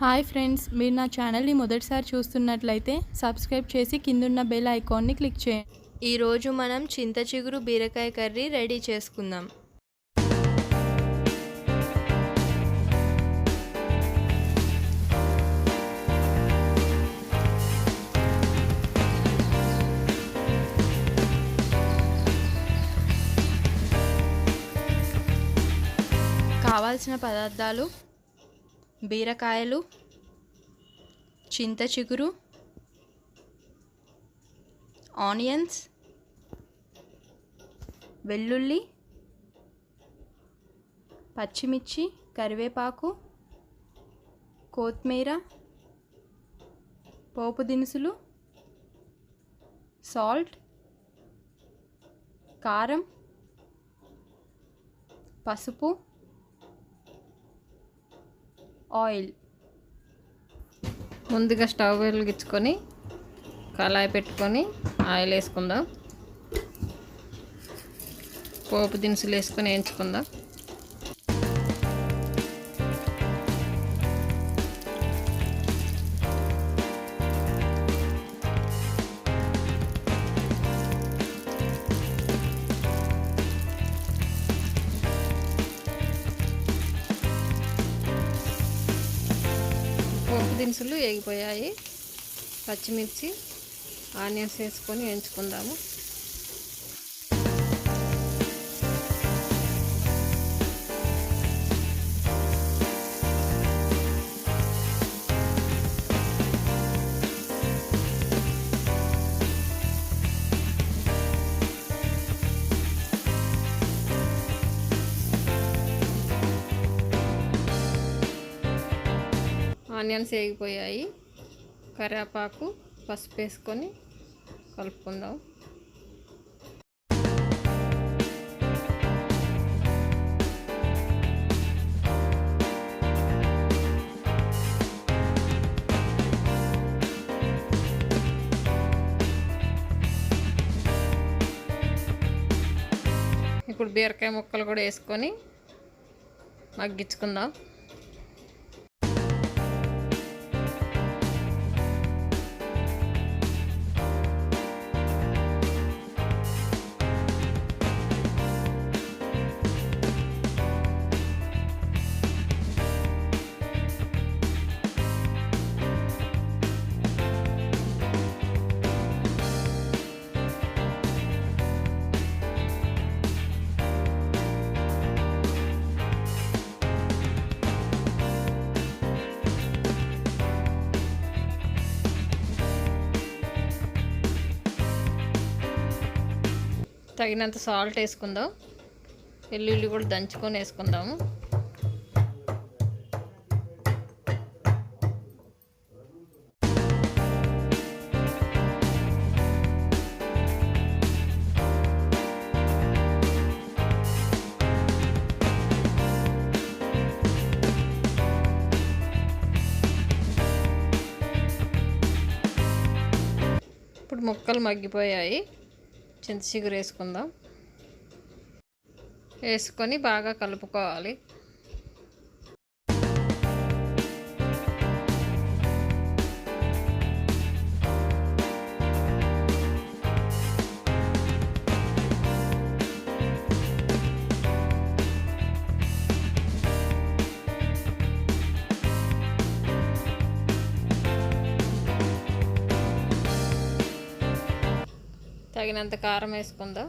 Hi friends, మీరు నా ఛానల్ని మొదటిసారి చూస్తున్నట్లయితే సబ్స్క్రైబ్ చేసి కిందున్న బెల్ ఐకాన్ని క్లిక్ చేయండి. ఈరోజు మనం చింత చిగురు బీరకాయ కర్రీ రెడీ చేసుకుందాం. కావాల్సిన పదార్థాలు: బీరకాయలు, చింత చిగురు, ఆనియన్స్, వెల్లుల్లి, పచ్చిమిర్చి, కరివేపాకు, కొత్తిమీర, పోపు దినుసులు, సాల్ట్, కారం, పసుపు, ఆయిల్. ముందుగా స్టవ్ వెలిగించుకొని కళాయి పెట్టుకొని ఆయిల్ వేసుకుందాం. పోపు దినుసులు వేసుకొని వేయించుకుందాం. పోపు దినుసులు వేగిపోయాయి. పచ్చిమిర్చి, ఆనియన్స్ వేసుకొని వేయించుకుందాము. ఆనియన్స్ వేగిపోయాయి. కరివేపాకు, పసుపు వేసుకొని కలుపుకుందాం. ఇప్పుడు బీరకాయ ముక్కలు కూడా వేసుకొని మగ్గించుకుందాం. తగినంత సాల్ట్ వేసుకుందాం. వెల్లుల్లి కూడా దంచుకొని వేసుకుందాము. ఇప్పుడు ముక్కలు మగ్గిపోయాయి. చింత చిగురు వేసుకుందాం. వేసుకొని బాగా కలుపుకోవాలి. తగినంత కారం వేసుకుందాం.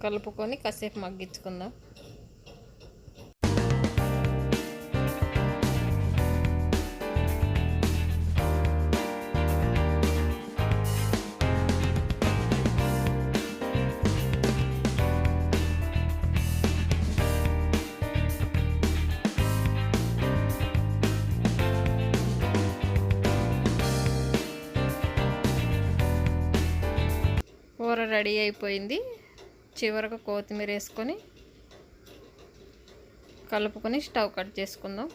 కలుపుకొని కాసేపు మగ్గించుకుందాం. కూర రెడీ అయిపోయింది. చివరకు కొత్తిమీర వేసుకొని కలుపుకొని స్టవ్ కట్ చేసుకుందాం.